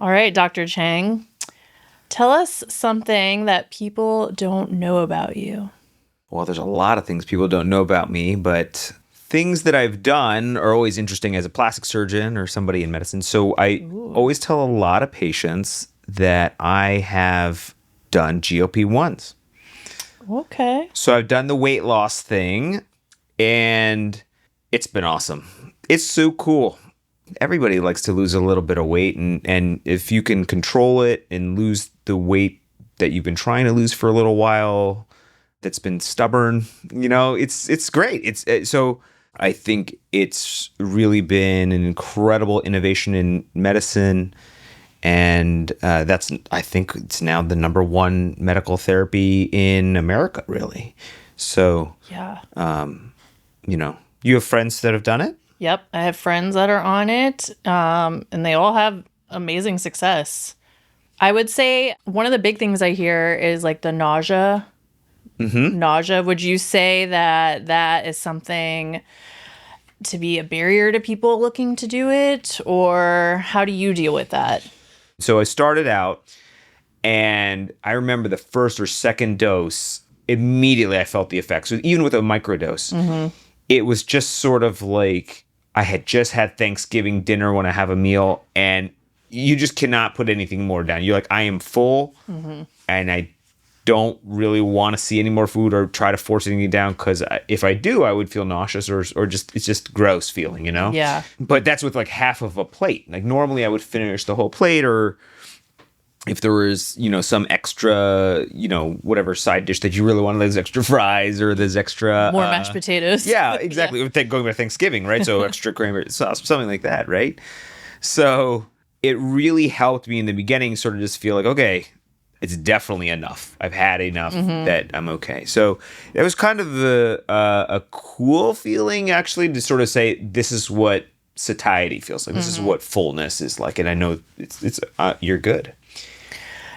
All right, Dr. Chang, tell us something that people don't know about you. Well, there's a lot of things people don't know about me, but things that I've done are always interesting as a plastic surgeon or somebody in medicine. So I always tell a lot of patients that I have done GLP-1s. Okay. So I've done the weight loss thing, and it's been awesome. It's so cool. Everybody likes to lose a little bit of weight, and if you can control it and lose the weight that you've been trying to lose for a little while, that's been stubborn, it's great. So I think it's really been an incredible innovation in medicine, and I think it's now the number one medical therapy in America, really. So Yeah. You have friends that have done it? Yep. I have friends that are on it, and they all have amazing success. I would say one of the big things I hear is like the nausea. Mm-hmm. Nausea. Would you say that is something to be a barrier to people looking to do it, or how do you deal with that? So I started out, and I remember the first or second dose, immediately I felt the effects. So even with a microdose, it was just sort of like I had just had Thanksgiving dinner when I have a meal, and you just cannot put anything more down. You're like, I am full, and I don't really want to see any more food or try to force anything down, because if I do, I would feel nauseous or just it's just gross feeling, Yeah. But that's with like half of a plate. Like normally I would finish the whole plate, or if there was, some extra, whatever side dish that you really wanted, those extra fries or those extra More mashed potatoes. Yeah, exactly. Yeah. Going by Thanksgiving, right? So extra cranberry sauce, something like that, right? So it really helped me in the beginning sort of just feel like, okay, it's definitely enough. I've had enough that I'm okay. So it was kind of a cool feeling, actually, to sort of say, this is what satiety feels like. This is what fullness is like. And I know it's you're good.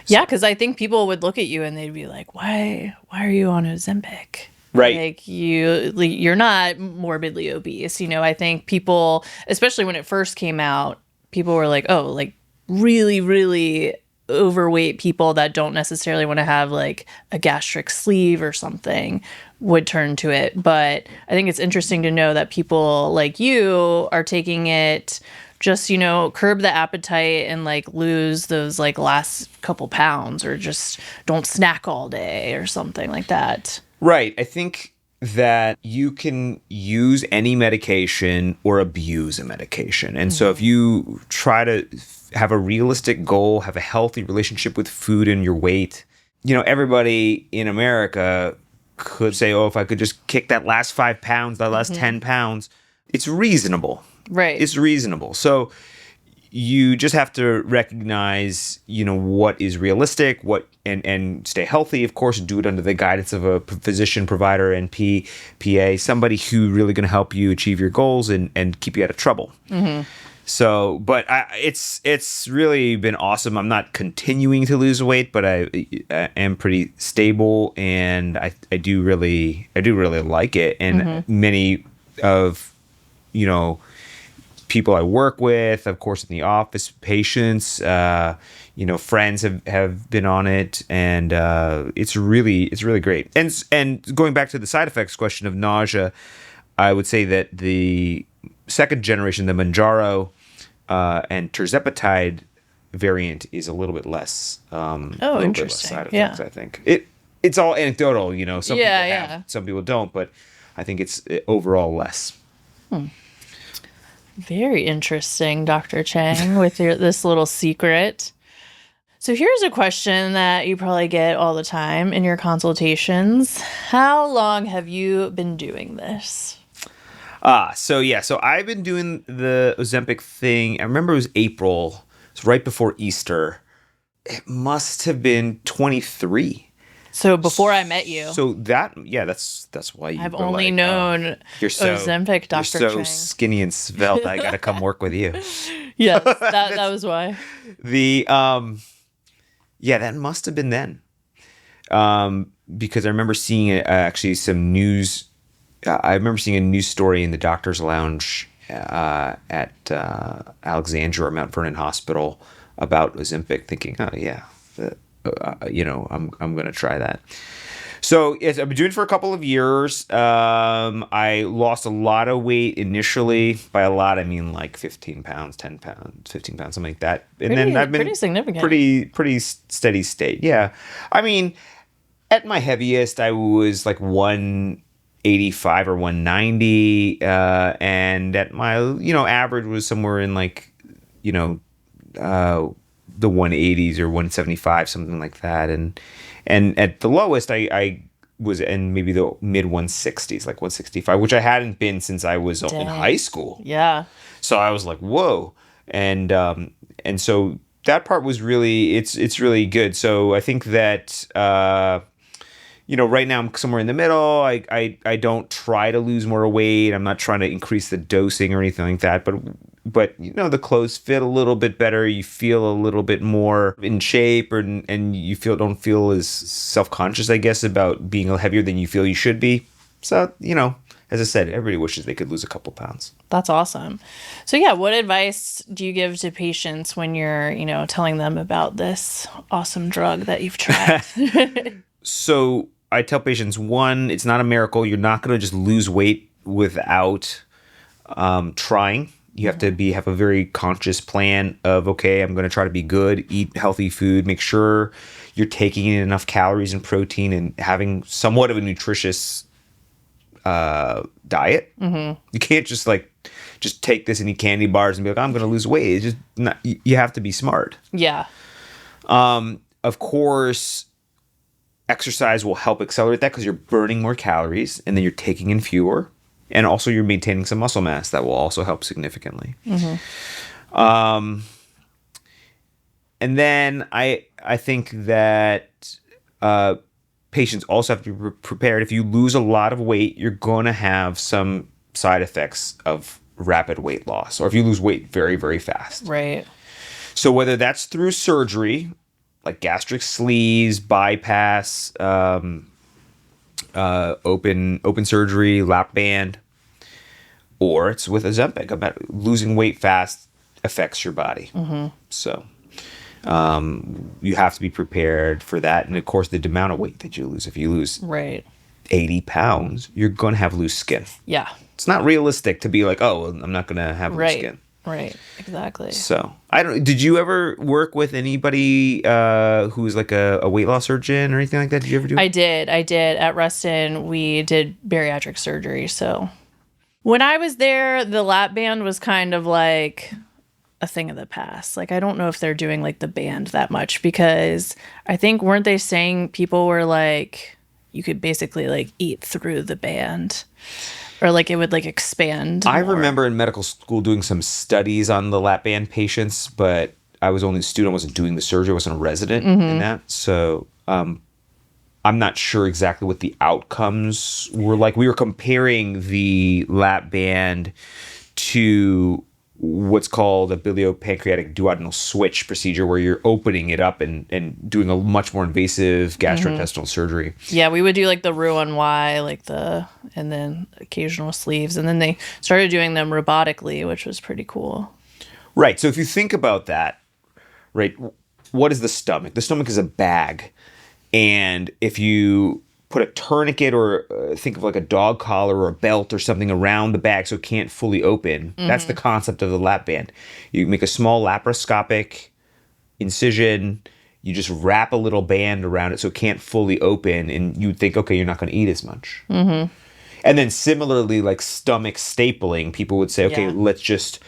Yeah, because I think people would look at you and they'd be like, why are you on Ozempic? Right. Like you're not morbidly obese. I think people, especially when it first came out, people were like, oh, like really, really overweight people that don't necessarily want to have like a gastric sleeve or something would turn to it. But I think it's interesting to know that people like you are taking it just, curb the appetite and like lose those like last couple pounds, or just don't snack all day or something like that. Right. I think that you can use any medication or abuse a medication. And so if you try to have a realistic goal, have a healthy relationship with food and your weight, everybody in America could say, oh, if I could just kick that last 5 pounds, that last 10 pounds, it's reasonable. Right. It's reasonable. So you just have to recognize, what is realistic, and stay healthy, of course, and do it under the guidance of a physician, provider, and PA, somebody who really going to help you achieve your goals and keep you out of trouble. So, but it's really been awesome. I'm not continuing to lose weight, but I am pretty stable, and I do really like it. And many of, people I work with, of course, in the office, patients, friends have been on it, and it's really great. And going back to the side effects question of nausea, I would say that the second generation, the Manjaro and tirzepatide variant, is a little bit less. Interesting. Bit less side effects, I think it's all anecdotal. Some people have, some people don't, but I think it's overall less. Very interesting, Dr. Chang, with this little secret. So here's a question that you probably get all the time in your consultations. How long have you been doing this? So I've been doing the Ozempic thing. I remember it was April. It's right before Easter. It must have been 23. So before I met you. So that's why I've only known Ozempic, Dr. You're so Chang. Skinny and svelte. I got to come work with you. Yes, that was why. That must have been then. Because I remember seeing actually some news. I remember seeing a news story in the doctor's lounge at Alexandria or Mount Vernon Hospital about Ozempic, thinking, oh yeah, I'm going to try that. So yes, I've been doing it for a couple of years. I lost a lot of weight initially. By a lot, I mean like 15 pounds, 10 pounds, 15 pounds, something like that. And then I've been pretty significant. Pretty steady state. Yeah. I mean, at my heaviest, I was like 185 or 190. And at my, average was somewhere in like, the 180s or 175, something like that. And at the lowest, I was in maybe the mid 160s, like 165, which I hadn't been since I was in high school. Yeah. So I was like, whoa. And so that part was really, it's really good. So I think that, right now I'm somewhere in the middle. I don't try to lose more weight. I'm not trying to increase the dosing or anything like that. But the clothes fit a little bit better. You feel a little bit more in shape, and you don't feel as self-conscious, I guess, about being heavier than you feel you should be. So, as I said, everybody wishes they could lose a couple pounds. That's awesome. So yeah, what advice do you give to patients when you're, telling them about this awesome drug that you've tried? So I tell patients, one, it's not a miracle. You're not going to just lose weight without trying. You have to have a very conscious plan of, okay, I'm going to try to be good, eat healthy food, make sure you're taking in enough calories and protein and having somewhat of a nutritious diet. Mm-hmm. You can't just take this and eat candy bars and be like, I'm going to lose weight. It's just not, you have to be smart. Yeah. Of course, exercise will help accelerate that because you're burning more calories and then you're taking in fewer. And also you're maintaining some muscle mass that will also help significantly. Mm-hmm. And then I think that patients also have to be prepared. If you lose a lot of weight, you're going to have some side effects of rapid weight loss, or if you lose weight very, very fast. Right. So whether that's through surgery, like gastric sleeves, bypass, open surgery, lap band, or it's with Ozempic. About losing weight fast affects your body. Mm-hmm. So you have to be prepared for that. And of course, the amount of weight that you lose. If you lose 80 pounds, you're going to have loose skin. Yeah. It's not realistic to be like, oh, I'm not going to have loose skin. Right. Exactly. So did you ever work with anybody who's like a weight loss surgeon or anything like that? Did you ever do it? I did. At Ruston, we did bariatric surgery. So when I was there, the lap band was kind of like a thing of the past. Like, I don't know if they're doing like the band that much, because I think, weren't they saying people were like, you could basically like eat through the band, or like it would like expand I more. remember in medical school doing some studies on the lap band patients, but I was only a student. I wasn't doing the surgery. I wasn't a resident in that. So I'm not sure exactly what the outcomes were like. We were comparing the lap band to what's called a biliopancreatic duodenal switch procedure, where you're opening it up and doing a much more invasive gastrointestinal surgery. Yeah, we would do like the Roux-en-Y, and then occasional sleeves. And then they started doing them robotically, which was pretty cool. Right. So if you think about that, right, what is the stomach? The stomach is a bag. And if you put a tourniquet or think of like a dog collar or a belt or something around the bag so it can't fully open, that's the concept of the lap band. You make a small laparoscopic incision, you just wrap a little band around it so it can't fully open, and you think, okay, you're not going to eat as much. Mm-hmm. And then similarly, like stomach stapling, people would say, okay, let's just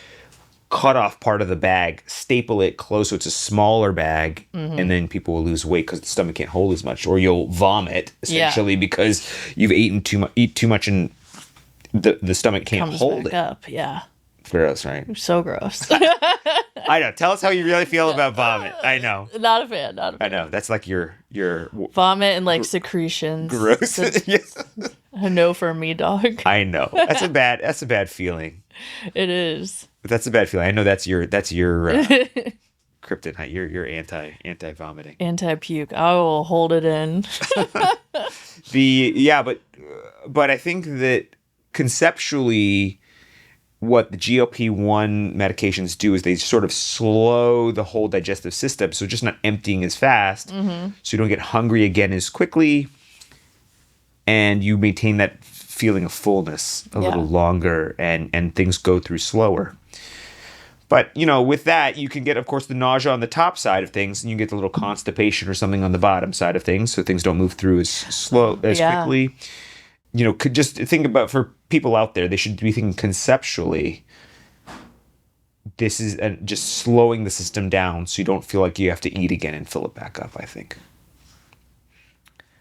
cut off part of the bag, staple it close so it's a smaller bag, and then people will lose weight because the stomach can't hold as much, or you'll vomit essentially because you've eat too much and the stomach can't hold it. Up, yeah. Gross, right? So gross. I know. Tell us how you really feel about vomit. I know. Not a fan. I know. That's like your vomit and like secretions. Gross. Yes. A no for me, dog. I know. That's a bad feeling. It is. But that's a bad feeling. I know that's your kryptonite. You're anti-vomiting. Anti-puke. I will hold it in. But I think that conceptually, what the GLP-1 medications do is they sort of slow the whole digestive system, so just not emptying as fast, so you don't get hungry again as quickly, and you maintain that feeling of fullness a little longer, and things go through slower. But, with that, you can get, of course, the nausea on the top side of things, and you get the little constipation or something on the bottom side of things, so things don't move through as quickly. Could just think about, for people out there, they should be thinking conceptually, this is just slowing the system down so you don't feel like you have to eat again and fill it back up, I think.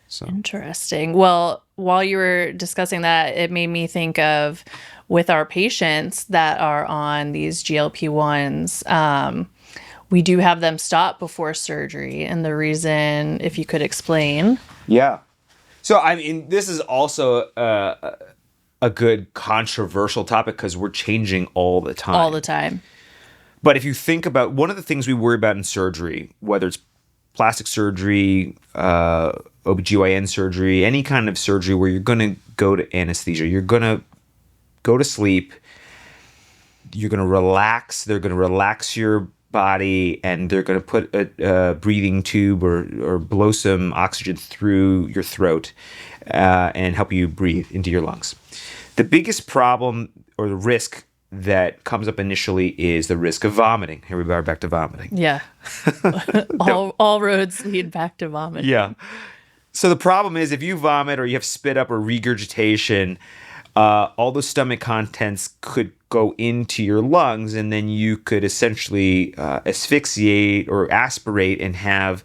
So interesting. Well, while you were discussing that, it made me think of, with our patients that are on these GLP-1s, we do have them stop before surgery. And the reason, if you could explain. Yeah. So, I mean, this is also a good controversial topic because we're changing all the time. All the time. But if you think about one of the things we worry about in surgery, whether it's plastic surgery, OBGYN surgery, any kind of surgery where you're going to go to anesthesia, you're going to go to sleep, you're going to relax, they're going to relax your body, and they're going to put a breathing tube or blow some oxygen through your throat and help you breathe into your lungs. The biggest problem or the risk that comes up initially is the risk of vomiting. Here we are back to vomiting. Yeah. all roads lead back to vomiting. Yeah. So the problem is if you vomit or you have spit up or regurgitation, all those stomach contents could go into your lungs, and then you could essentially asphyxiate or aspirate and have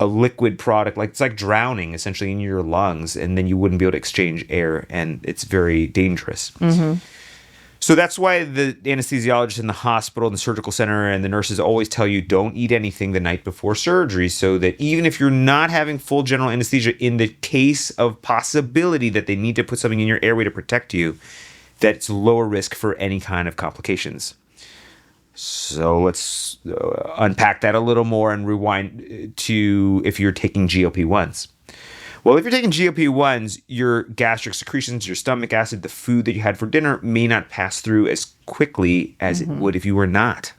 a liquid product, it's like drowning essentially in your lungs, and then you wouldn't be able to exchange air, and it's very dangerous. Mm-hmm. So that's why the anesthesiologist in the hospital and the surgical center and the nurses always tell you don't eat anything the night before surgery, so that even if you're not having full general anesthesia, in the case of possibility that they need to put something in your airway to protect you, that's lower risk for any kind of complications. So let's unpack that a little more and rewind to if you're taking GLP-1s. Well, if you're taking GLP-1s, your gastric secretions, your stomach acid, the food that you had for dinner may not pass through as quickly as it would if you were not.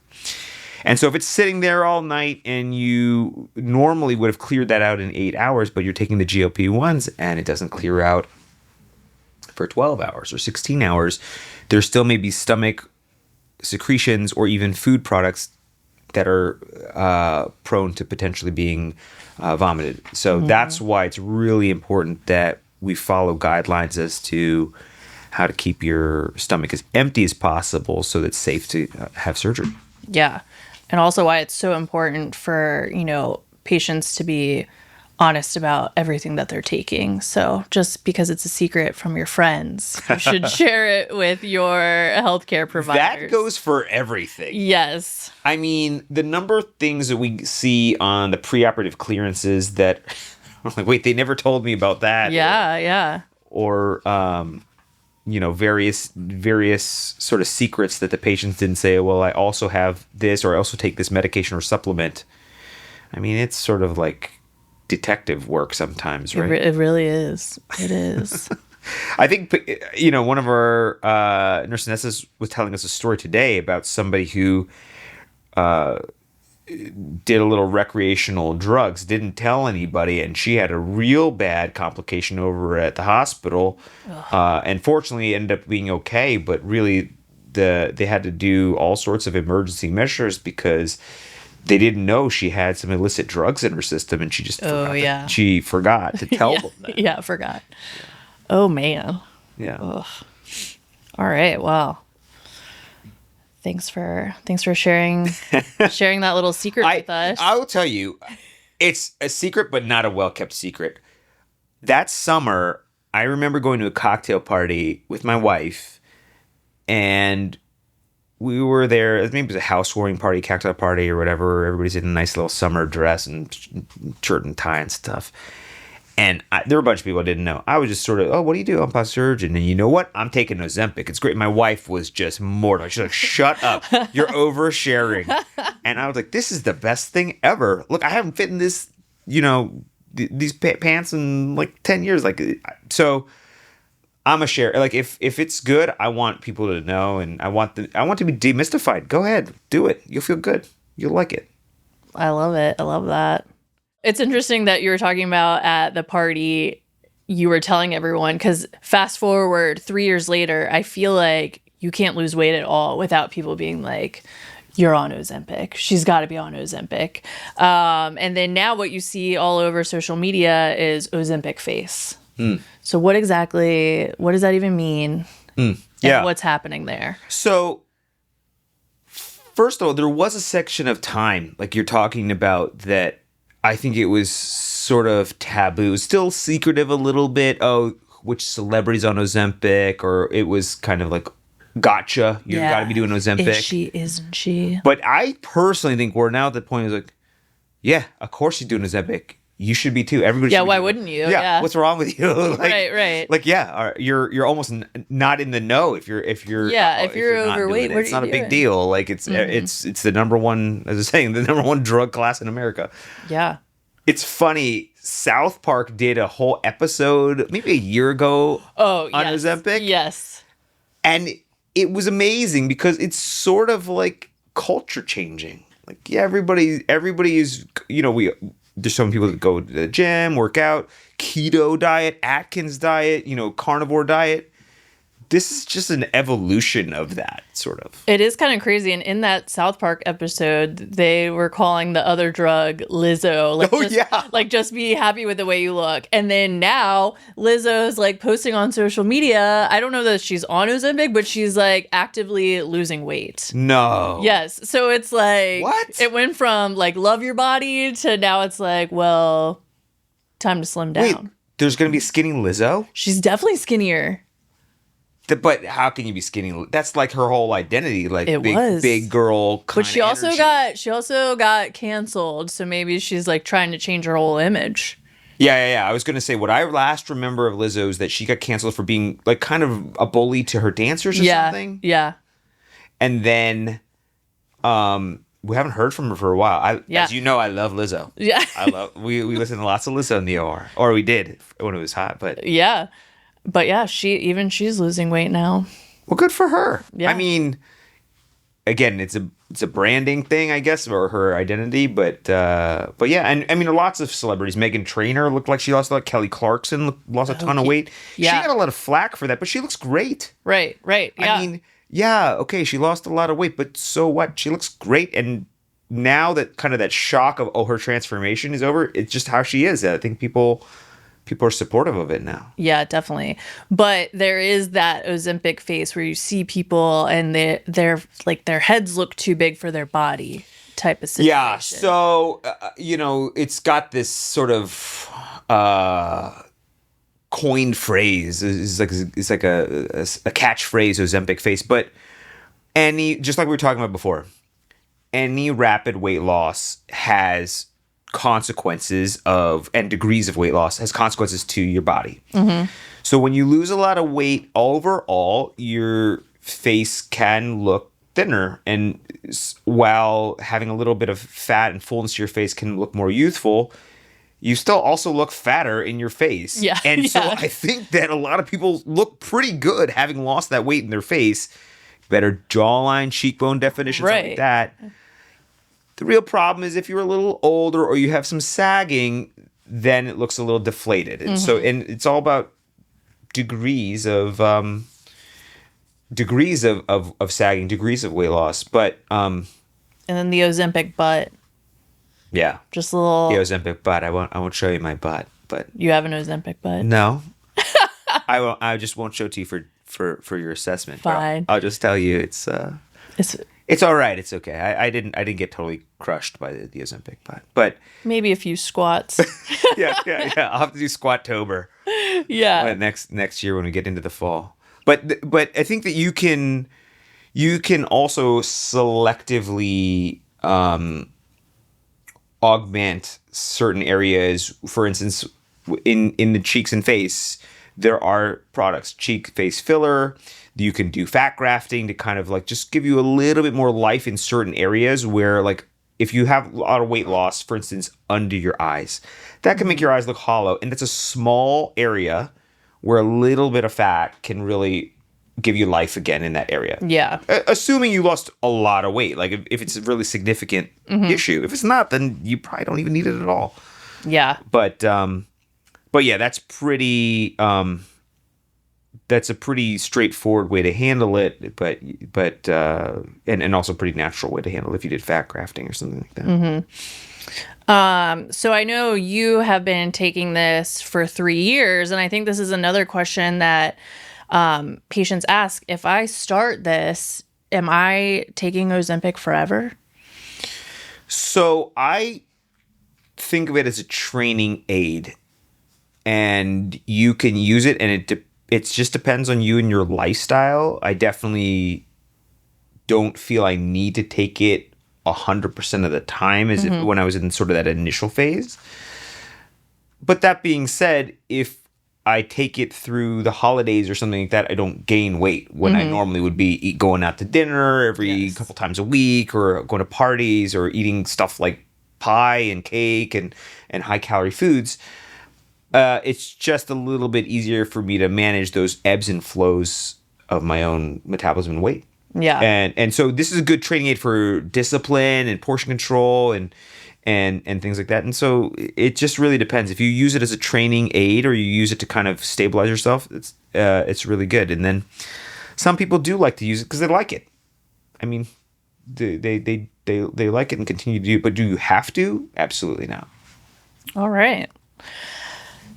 And so if it's sitting there all night and you normally would have cleared that out in 8 hours, but you're taking the GLP-1s and it doesn't clear out for 12 hours or 16 hours, there still may be stomach secretions or even food products that are prone to potentially being vomited. So that's why it's really important that we follow guidelines as to how to keep your stomach as empty as possible so that it's safe to have surgery. Yeah. And also why it's so important for, patients to be honest about everything that they're taking. So just because it's a secret from your friends, you should share it with your healthcare providers. That goes for everything. Yes. I mean, the number of things that we see on the preoperative clearances that I'm like, wait, they never told me about that. Yeah. Or various sort of secrets that the patients didn't say, well, I also have this, or I also take this medication or supplement. I mean, it's sort of like detective work sometimes, right? It really is. It is. I think, one of our nurses was telling us a story today about somebody who did a little recreational drugs, didn't tell anybody, and she had a real bad complication over at the hospital. And fortunately, it ended up being okay, but really they had to do all sorts of emergency measures because they didn't know she had some illicit drugs in her system, and she just forgot to tell them that. Yeah, forgot. Yeah. Oh, man. Yeah. Ugh. All right. Well, thanks for sharing that little secret with us. I will tell you, it's a secret, but not a well-kept secret. That summer, I remember going to a cocktail party with my wife, and we were there. Maybe it was a housewarming party, cocktail party, or whatever. Everybody's in a nice little summer dress and shirt and tie and stuff. And there were a bunch of people I didn't know. I was just sort of, oh, what do you do? I'm a plastic surgeon. And you know what? I'm taking Ozempic. It's great. My wife was just mortified. She's like, shut up. You're oversharing. And I was like, this is the best thing ever. Look, I haven't fit in this, these pants in like 10 years. So I'm a share. Like if it's good, I want people to know, and I want to be demystified. Go ahead, do it. You'll feel good. You'll like it. I love it. I love that. It's interesting that you were talking about at the party, you were telling everyone, because fast forward 3 years later, I feel like you can't lose weight at all without people being like, you're on Ozempic. She's got to be on Ozempic. And then now what you see all over social media is Ozempic face. So what does that even mean? And what's happening there? So first of all, there was a section of time, like you're talking about, that I think it was sort of taboo, still secretive a little bit. Oh, which celebrity's on Ozempic, or it was kind of like, gotcha, you got to be doing Ozempic. Is she, isn't she? But I personally think we're now at the point is like, yeah, of course she's doing Ozempic. You should be too. Everybody. Yeah, should why wouldn't you? Yeah. What's wrong with you? Like, right. Like, yeah, you're almost not in the know if you're if you're overweight. It's not a big deal. Like it's the number one, as I was saying, the number one drug class in America. Yeah. It's funny. South Park did a whole episode maybe a year ago. On Ozempic. Yes. And it was amazing because it's sort of like culture changing. Like, yeah, everybody is, there's some people that go to the gym, work out, keto diet, Atkins diet, carnivore diet. This is just an evolution of that, sort of. It is kind of crazy. And in that South Park episode, they were calling the other drug Lizzo. Like, just be happy with the way you look. And then now Lizzo's like posting on social media. I don't know that she's on Ozempic, but she's like actively losing weight. No. Yes. So it's like, what? It went from like love your body to now it's like, well, time to slim down. Wait, there's going to be a skinny Lizzo? She's definitely skinnier. But how can you be skinny? That's like her whole identity, like big girl. But she also got canceled, so maybe she's like trying to change her whole image. Yeah. I was gonna say what I last remember of Lizzo is that she got canceled for being like kind of a bully to her dancers or something. Yeah. And then, we haven't heard from her for a while. As you know, I love Lizzo. Yeah. We listen to lots of Lizzo in the OR, or we did when it was hot. But yeah. But yeah, she's losing weight now. Well, good for her. Yeah. I mean, again, it's a branding thing, I guess, or her identity. But yeah, and I mean, lots of celebrities. Meghan Trainor looked like she lost a lot. Kelly Clarkson lost a ton of weight. Yeah. She got a lot of flack for that, but she looks great. Right. Yeah. I mean, yeah, okay, she lost a lot of weight, but so what? She looks great, and now that kind of that shock of her transformation is over, it's just how she is. I think people are supportive of it now. Yeah, definitely. But there is that Ozempic face where you see people and they're like their heads look too big for their body type of situation. Yeah. So, it's got this sort of coined phrase. It's like a catchphrase, Ozempic face. But just like we were talking about before, any rapid weight loss has consequences and degrees of weight loss has consequences to your body. Mm-hmm. So when you lose a lot of weight overall, your face can look thinner, and while having a little bit of fat and fullness to your face can look more youthful, you still also look fatter in your face. Yeah. And so I think that a lot of people look pretty good having lost that weight in their face. Better jawline, cheekbone definition, something like that. The real problem is if you're a little older or you have some sagging, then it looks a little deflated. And so, and it's all about degrees of sagging, degrees of weight loss. But and then the Ozempic butt. Yeah, just a little. The Ozempic butt. I won't show you my butt, but you have an Ozempic butt. No, I won't. I just won't show it to you for your assessment. Fine. I'll just tell you it's all right. It's okay. I didn't get totally crushed by the Ozempic butt, but maybe a few squats. yeah. I'll have to do Squat-tober. Yeah. Next year when we get into the fall. But I think that you can also selectively augment certain areas. For instance, in the cheeks and face, there are products, cheek face filler. You can do fat grafting to kind of like just give you a little bit more life in certain areas where, like, if you have a lot of weight loss, for instance, under your eyes, that can make your eyes look hollow. And it's a small area where a little bit of fat can really give you life again in that area. Yeah. Assuming you lost a lot of weight. Like if it's a really significant issue. If it's not, then you probably don't even need it at all. Yeah. But yeah, that's pretty that's a pretty straightforward way to handle it, but and also pretty natural way to handle it if you did fat grafting or something like that. So I know you have been taking this for 3 years, and I think this is another question that patients ask. If I start this, am I taking Ozempic forever? So I think of it as a training aid, and you can use it, and it just depends on you and your lifestyle. I definitely don't feel I need to take it 100% of the time as if when I was in sort of that initial phase. But that being said, if I take it through the holidays or something like that, I don't gain weight when I normally would be going out to dinner every couple times a week, or going to parties, or eating stuff like pie and cake and high calorie foods. It's just a little bit easier for me to manage those ebbs and flows of my own metabolism and weight. Yeah. And so this is a good training aid for discipline and portion control and things like that. And so it just really depends. If you use it as a training aid, or you use it to kind of stabilize yourself, it's really good. And then some people do like to use it because they like it. I mean, they like it and continue to do it. But do you have to? Absolutely not. All right.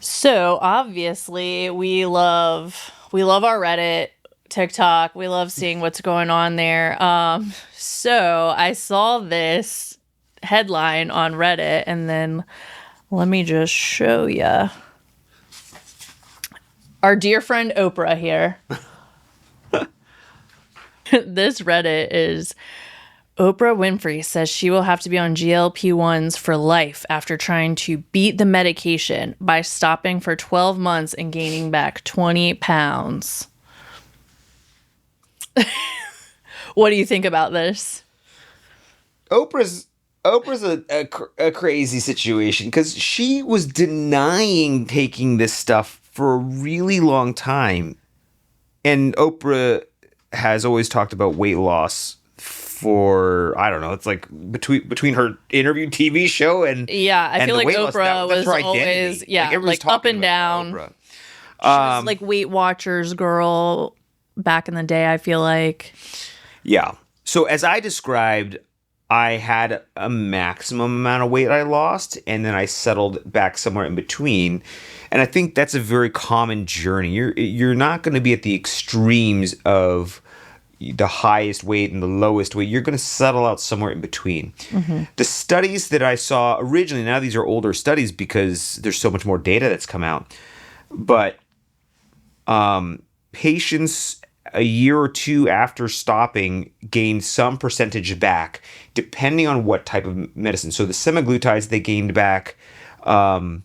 So obviously we love our Reddit, TikTok. We love seeing what's going on there. So I saw this headline on Reddit, and then let me just show you. Our dear friend Oprah here. This Reddit is: Oprah Winfrey says she will have to be on GLP-1s for life after trying to beat the medication by stopping for 12 months and gaining back 20 pounds. What do you think about this? Oprah's a crazy situation, because she was denying taking this stuff for a really long time. And Oprah has always talked about weight loss for, I don't know, it's like between her interview TV show and I feel like Oprah was her always like up and down. Oprah. She was like Weight Watchers girl back in the day, I feel like. Yeah. So as I described, I had a maximum amount of weight I lost, and then I settled back somewhere in between. And I think that's a very common journey. You're not going to be at the extremes of the highest weight and the lowest weight. You're going to settle out somewhere in between. The studies that I saw originally, now these are older studies because there's so much more data that's come out, but patients a year or two after stopping gained some percentage back, depending on what type of medicine. So the semaglutides, they gained back, X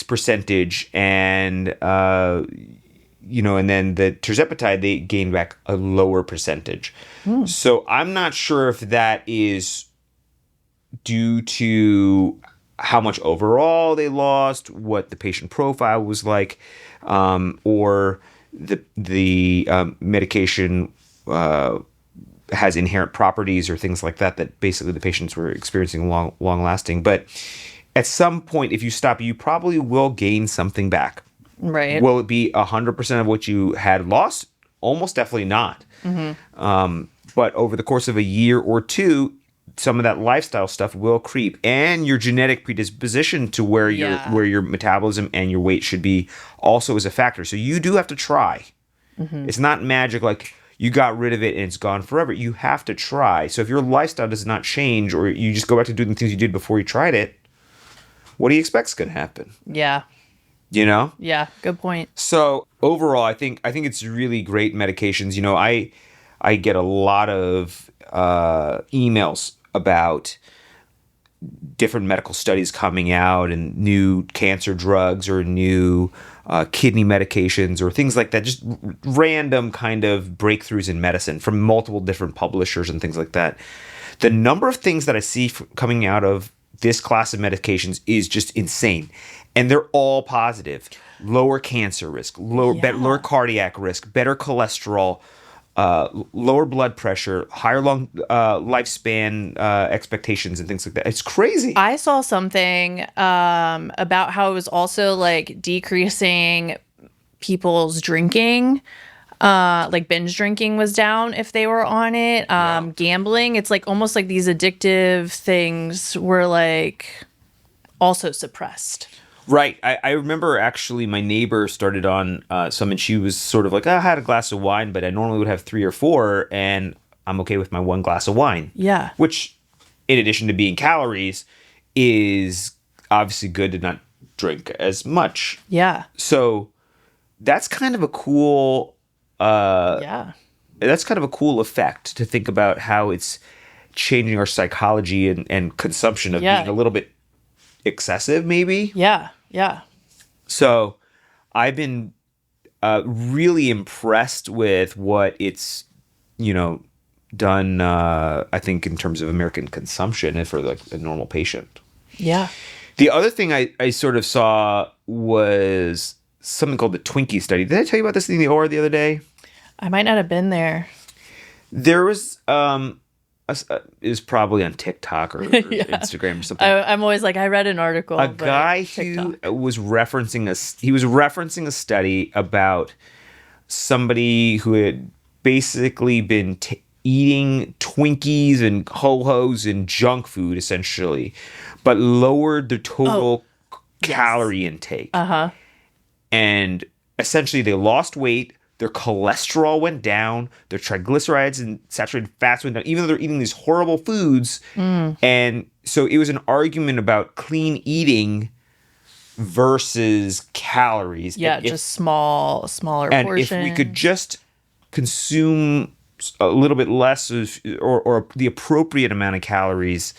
percentage, and and then the tirzepatide, they gained back a lower percentage. So I'm not sure if that is due to how much overall they lost, what the patient profile was like, or the medication has inherent properties or things like that basically the patients were experiencing long lasting. But at some point, if you stop, you probably will gain something back. Right. Will it be 100% of what you had lost? Almost definitely not. But over the course of a year or two, some of that lifestyle stuff will creep, and your genetic predisposition to where your metabolism and your weight should be also is a factor. So you do have to try. It's not magic like you got rid of it and it's gone forever. You have to try. So if your lifestyle does not change, or you just go back to doing the things you did before you tried it, what do you expect is going to happen? Yeah. You know? Yeah, good point. So overall, I think it's really great medications. You know, I get a lot of emails about different medical studies coming out and new cancer drugs or new kidney medications or things like that. Just random kind of breakthroughs in medicine from multiple different publishers and things like that. The number of things that I see coming out of this class of medications is just insane. And they're all positive. lower cancer risk, lower cardiac risk, better cholesterol, lower blood pressure, higher lifespan expectations and things like that. It's crazy. I saw something about how it was also like decreasing people's drinking. Like binge drinking was down if they were on it. Gambling, it's like almost like these addictive things were like also suppressed. Right. I remember actually my neighbor started on some, and she was sort of like, I had a glass of wine, but I normally would have 3 or 4, and I'm okay with my 1 glass of wine. Yeah. Which, in addition to being calories, is obviously good to not drink as much. Yeah. So that's kind of a cool... That's kind of a cool effect to think about how it's changing our psychology and consumption of being a little bit excessive, maybe. Yeah. Yeah. So I've been really impressed with what it's, done, I think, in terms of American consumption for like a normal patient. Yeah. The other thing I sort of saw was something called the Twinkie study. Did I tell you about this in the OR the other day? I might not have been there. There was is probably on TikTok or Instagram or something. I'm always like, I read an article. A guy who was referencing a study about somebody who had basically been eating Twinkies and Ho-Hos and junk food essentially, but lowered the total calorie intake. And essentially they lost weight. Their cholesterol went down. Their triglycerides and saturated fats went down, even though they're eating these horrible foods. And so it was an argument about clean eating versus calories. Yeah, just smaller portions. And if we could just consume a little bit less or the appropriate amount of calories,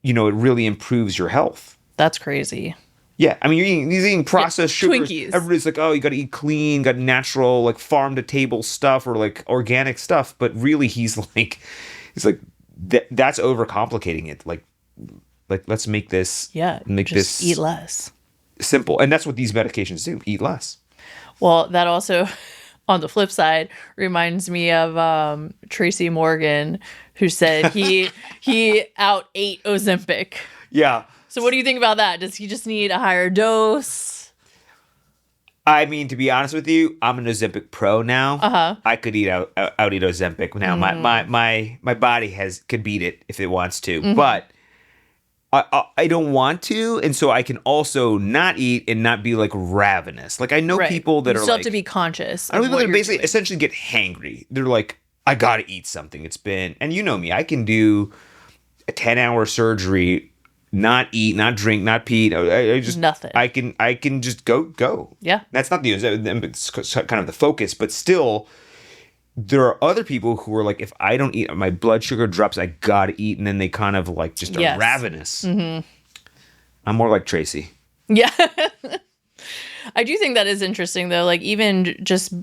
it really improves your health. That's crazy. Yeah, I mean, you're eating processed sugars. Twinkies. Everybody's like, oh, you got to eat clean, got natural, like farm-to-table stuff or like organic stuff. But really, he's like, that's overcomplicating it. Like let's make this, this eat less. Simple. And that's what these medications do, eat less. Well, that also, on the flip side, reminds me of Tracy Morgan, who said he out-ate Ozempic. Yeah. So what do you think about that? Does he just need a higher dose? I mean, to be honest with you, I'm an Ozempic pro now. I could out eat Ozempic now. My body could beat it if it wants to, but I don't want to, and so I can also not eat and not be like ravenous. Like I know people that you are still like, have to be conscious. I know people that basically essentially get hangry. They're like, I gotta eat something. It's been, and you know me, I can do a 10-hour surgery. Not eat, not drink, not pee. I just nothing. I can just go. Yeah, that's not it's kind of the focus, but still, there are other people who are like, if I don't eat, my blood sugar drops. I gotta eat, and then they kind of like just are ravenous. I'm more like Tracy. Yeah, I do think that is interesting though. Like even just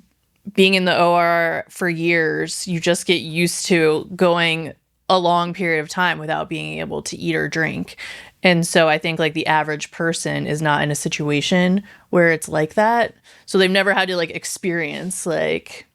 being in the OR for years, you just get used to going a long period of time without being able to eat or drink. And so I think like the average person is not in a situation where it's like that. So they've never had to like experience like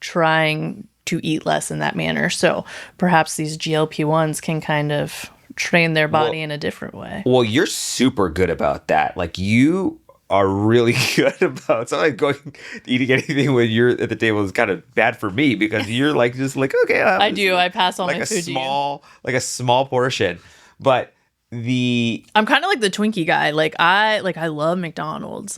trying to eat less in that manner. So perhaps these GLP-1s can kind of train their body in a different way. Well, you're super good about that. Like you are really good about, it's not like eating anything when you're at the table is kind of bad for me because you're like just like, okay, I pass all like my food to you. Like a small portion. But I'm kind of like the Twinkie guy. I love McDonald's.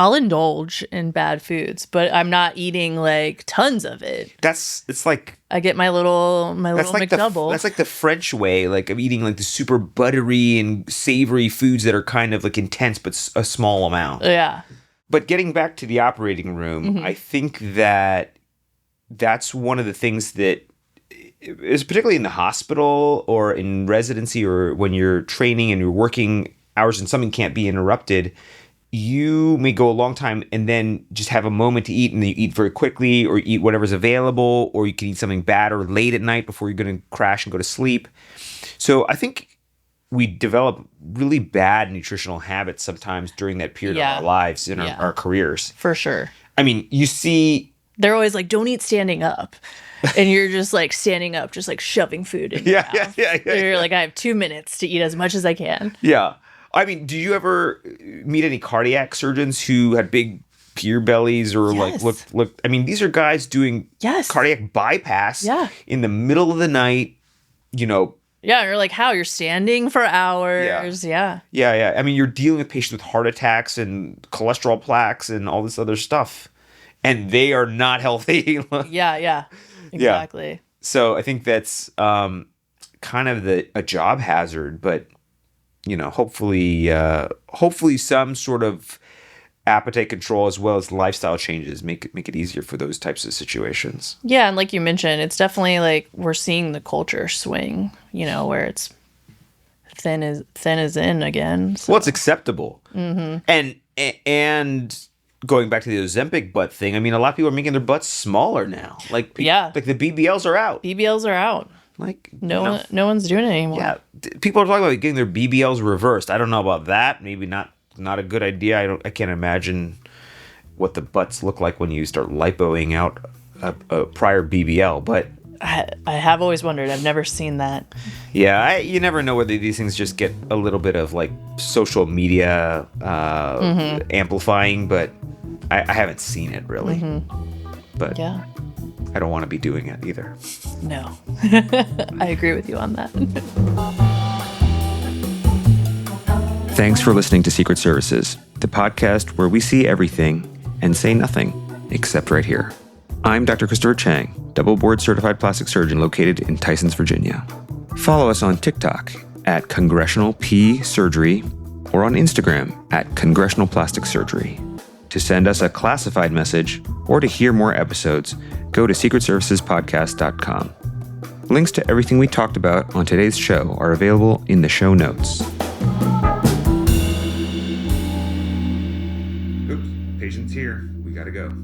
I'll indulge in bad foods, but I'm not eating like tons of it. It's like I get my little McDouble. That's like the French way, like of eating like the super buttery and savory foods that are kind of like intense, but a small amount. Yeah. But getting back to the operating room, I think that's one of the things that is particularly in the hospital or in residency or when you're training and you're working hours and something can't be interrupted. You may go a long time and then just have a moment to eat and then you eat very quickly or eat whatever's available or you can eat something bad or late at night before you're going to crash and go to sleep. So I think we develop really bad nutritional habits sometimes during that period of our lives in our careers. For sure. I mean, you see... They're always like, don't eat standing up. And you're just like standing up, just like shoving food in your mouth. You're like, I have 2 minutes to eat as much as I can. Yeah. I mean, do you ever meet any cardiac surgeons who had big beer bellies or like look? I mean, these are guys doing cardiac bypass in the middle of the night, you know. Yeah, you're like, how? You're standing for hours. Yeah. I mean, you're dealing with patients with heart attacks and cholesterol plaques and all this other stuff. And they are not healthy. Yeah. Exactly. Yeah. So I think that's kind of a job hazard, but you know, hopefully some sort of appetite control as well as lifestyle changes make it easier for those types of situations. Yeah, and like you mentioned, it's definitely like we're seeing the culture swing, you know, where it's thin is in again. So. Well, it's acceptable. Mm-hmm. And going back to the Ozempic butt thing, I mean, a lot of people are making their butts smaller now. Like the BBLs are out. BBLs are out. Like no one's doing it anymore. Yeah, people are talking about getting their BBLs reversed. I don't know about that. Maybe not a good idea. I can't imagine what the butts look like when you start lipoing out a prior BBL. But I have always wondered. I've never seen that. Yeah, you never know whether these things just get a little bit of like social media amplifying, but I haven't seen it really. But yeah. I don't want to be doing it either. No. I agree with you on that. Thanks for listening to Secret Services, the podcast where we see everything and say nothing, except right here. I'm Dr. Christopher Chang, double board certified plastic surgeon located in Tysons, Virginia. Follow us on TikTok at Congressional P Surgery or on Instagram at Congressional Plastic Surgery. To send us a classified message or to hear more episodes, go to secretservicespodcast.com. Links to everything we talked about on today's show are available in the show notes. Oops, patient's here. We gotta go.